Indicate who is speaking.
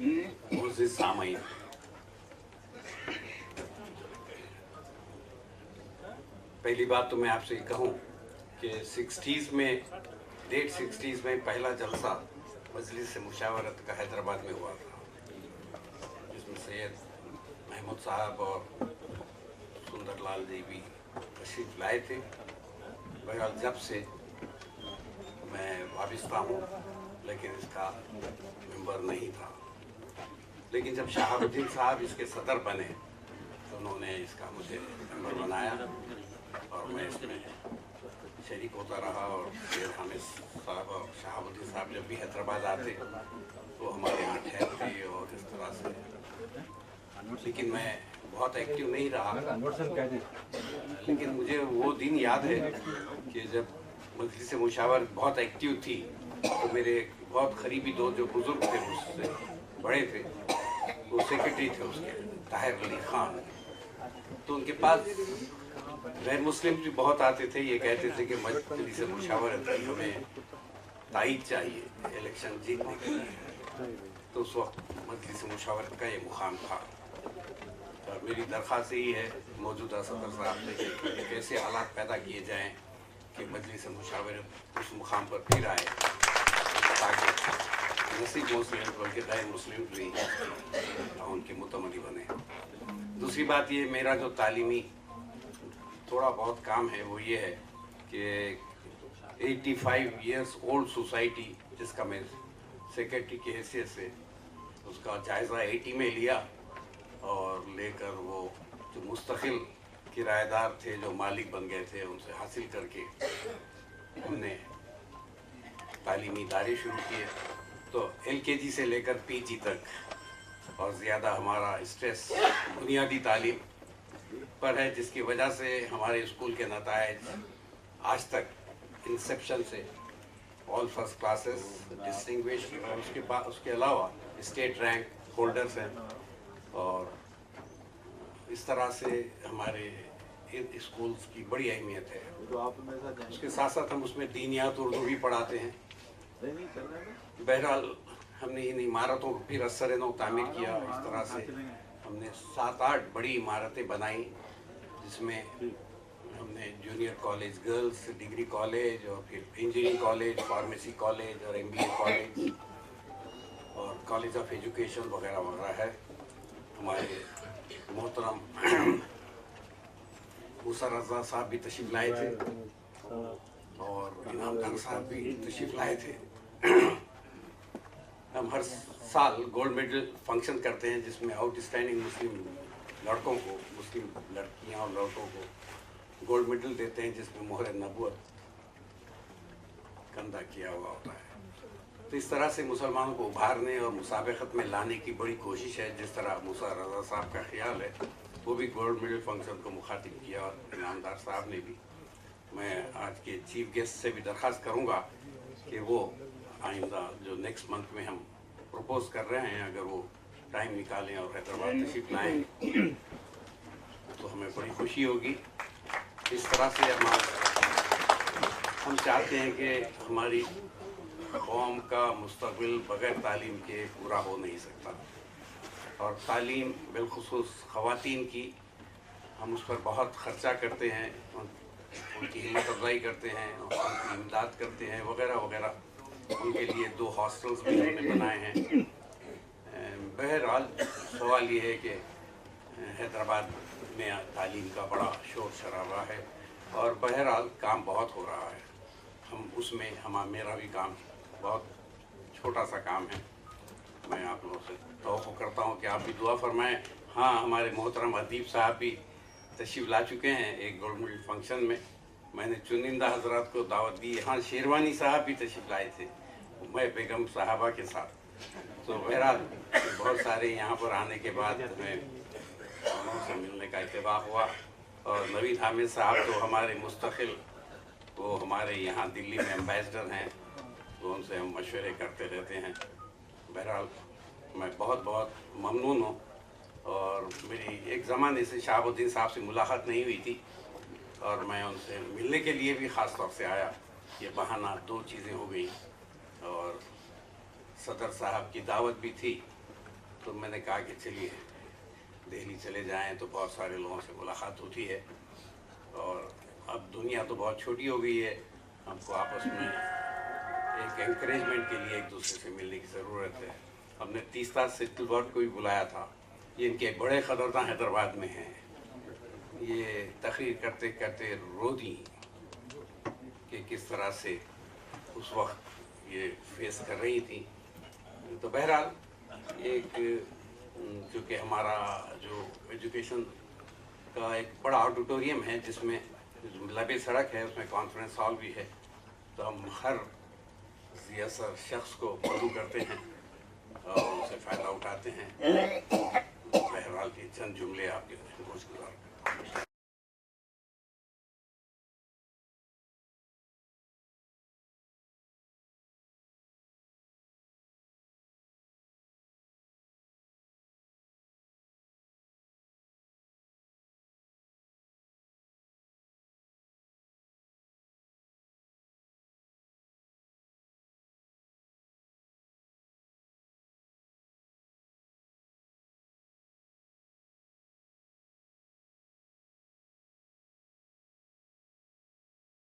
Speaker 1: मुअज़्ज़िज़ सामईन, पहली बात तो मैं आपसे कहूँ कि 60s में लेट 60s में पहला जलसा मजलिस मुशावरत का हैदराबाद में हुआ था, जिसमें सैयद महमूद साहब और सुंदरलाल जी भी तशरीफ़ लाए थे। बहरहाल जब से मैं वाबिस्ता हूँ, लेकिन इसका मेंबर नहीं था। लेकिन जब शहाबुद्दीन साहब इसके सदर बने तो उन्होंने इसका मुझे मेंबर बनाया और मैं इसमें शरीक होता रहा। और सैयद हामिद साहब और शहाबुद्दीन साहब जब भी हैदराबाद आते तो हमारे यहाँ ठहरते और इस तरह से, लेकिन मैं बहुत एक्टिव नहीं रहा। लेकिन मुझे वो दिन याद है कि जब मजलिस मुशावरत बहुत एक्टिव थी तो मेरे बहुत करीबी दोस्त जो बुजुर्ग थे, मुझसे बड़े थे, वो सेक्रेटरी थे उसके, ताहिर अली खान। तो उनके पास गैर मुस्लिम भी बहुत आते थे। ये कहते थे कि मजलिस मुशावरत की हमें ताईद चाहिए इलेक्शन जीतने के लिए। तो उस वक्त मजलिस मुशावरत का ये मुकाम था। और मेरी दरख्वास्त यही है मौजूदा सदर साहब से कि कैसे हालात पैदा किए जाएं कि मजलिस मुशावरत उस मुकाम पर फिर आए, ताकि नसीब मुस्लिम बल्कि गैर मुस्लिम भी उनके मुतमदी बने। दूसरी बात ये, मेरा जो तालीमी थोड़ा बहुत काम है वो ये है कि 85 इयर्स ओल्ड सोसाइटी, जिसका मैं सेक्रेटरी की हैसियत से उसका जायज़ा 80 में लिया और लेकर वो जो मुस्तकिल किराएदार थे जो मालिक बन गए थे उनसे हासिल करके हमने तालीमी इदारे शुरू किए। तो LKG से लेकर PG तक और ज़्यादा हमारा स्ट्रेस बुनियादी तालीम पर है, जिसकी वजह से हमारे स्कूल के नताइज आज तक इंसेप्शन से ऑल फर्स्ट क्लासेस, डिस्टिंग्विश और उसके अलावा स्टेट रैंक होल्डर्स हैं। और इस तरह से हमारे इन स्कूल्स की बड़ी अहमियत है। उसके साथ साथ हम उसमें दीनियात उर्दू भी पढ़ाते हैं। बहरहाल हमने इन इमारतों को फिर असर नौ तामीर किया। इस तरह से हमने 7-8 बड़ी इमारतें बनाई, जिसमें हमने junior college, girls degree college और फिर इंजीनियरिंग कॉलेज, फार्मेसी कॉलेज और MBA कॉलेज और कॉलेज ऑफ एजुकेशन वगैरह वगैरह है। हमारे मोहतरम मूसा रज़ा साहब भी तशरीफ़ लाए थे और इनाम खान साहब भी तशरीफ़ लाए थे। हम हर साल गोल्ड मेडल फंक्शन करते हैं, जिसमें आउटस्टैंडिंग मुस्लिम लड़कों को, मुस्लिम लड़कियां और लड़कों को गोल्ड मेडल देते हैं, जिसमें मोहर नबूवत कंधा किया हुआ होता है। तो इस तरह से मुसलमानों को उभारने और मुसाबकत में लाने की बड़ी कोशिश है। जिस तरह मूसा रज़ा साहब का ख्याल है, वो भी गोल्ड मेडल फंक्शन को मुखातिब किया और इनामदार साहब ने भी। मैं आज के चीफ गेस्ट से भी दरख्वास्त करूँगा कि वो आइंदा जो नेक्स्ट मंथ में हम प्रपोज कर रहे हैं, अगर वो टाइम निकालें और हैदराबाद तशरीफ़ लाएँ तो हमें बड़ी खुशी होगी। इस तरह से हम चाहते हैं कि हमारी कौम का मुस्तक़बिल बग़ैर तालीम के पूरा हो नहीं सकता। और तालीम बिलख़ुसूस ख़वातीन की, हम उस पर बहुत ख़र्चा करते हैं, उनकी हिम्मत अफजाई करते हैं, उनकी इमदाद करते हैं वगैरह वगैरह। उनके लिए 2 हॉस्टल्स भी हमने बनाए हैं। बहरहाल सवाल ये है कि हैदराबाद में तालीम का बड़ा शोर शराबा है और बहरहाल काम बहुत हो रहा है। हम उसमें मेरा भी काम बहुत छोटा सा काम है। मैं आप लोगों से तवक्को करता हूँ कि आप भी दुआ फरमाएं। हाँ, हमारे मोहतरम अदीब साहब भी तशरीफ़ ला चुके हैं एक गोल्ड मेडल फंक्शन में। मैंने चुनिंदा हजरात को दावत दी। हाँ, शेरवानी साहब भी तशरीफ़ लाए थे, मैं बेगम साहबा के साथ। तो बहरहाल बहुत सारे यहाँ पर आने के बाद हमें उनसे मिलने का इत्तेफाक हुआ। और नवीद हामिद साहब तो हमारे मुस्तकिल, वो हमारे यहाँ दिल्ली में एम्बेसडर हैं, तो उनसे हम मशवरे करते रहते हैं। बहरहाल मैं बहुत बहुत ममनून हूँ। और मेरी एक ज़माने से शहाबुद्दीन साहब से मुलाकात नहीं हुई थी और मैं उनसे मिलने के लिए भी ख़ास तौर से आया। ये बहाना 2 चीज़ें हो गई और सदर साहब की दावत भी थी तो मैंने कहा कि चलिए दिल्ली चले जाएं तो बहुत सारे लोगों से मुलाकात होती है, और अब दुनिया तो बहुत छोटी हो गई है, हमको आपस में एक एनकरेजमेंट के लिए एक दूसरे से मिलने की ज़रूरत है। हमने तीस्ता सिटलवर्थ को भी बुलाया था, ये इनके बड़े कदरदान हैदराबाद में हैं, ये तकरीर करते करते रो दी कि किस तरह से उस वक्त ये फेस कर रही थी। तो बहरहाल एक चूँकि हमारा जो एजुकेशन का एक बड़ा ऑडिटोरियम है जिसमें लबे सड़क है, उसमें कॉन्फ्रेंस हॉल भी है, तो हम हर सियासत शख्स को फॉलो करते हैं और उनसे फ़ायदा उठाते हैं। बहरहाल के चंद जुमले आपके गोश गुजार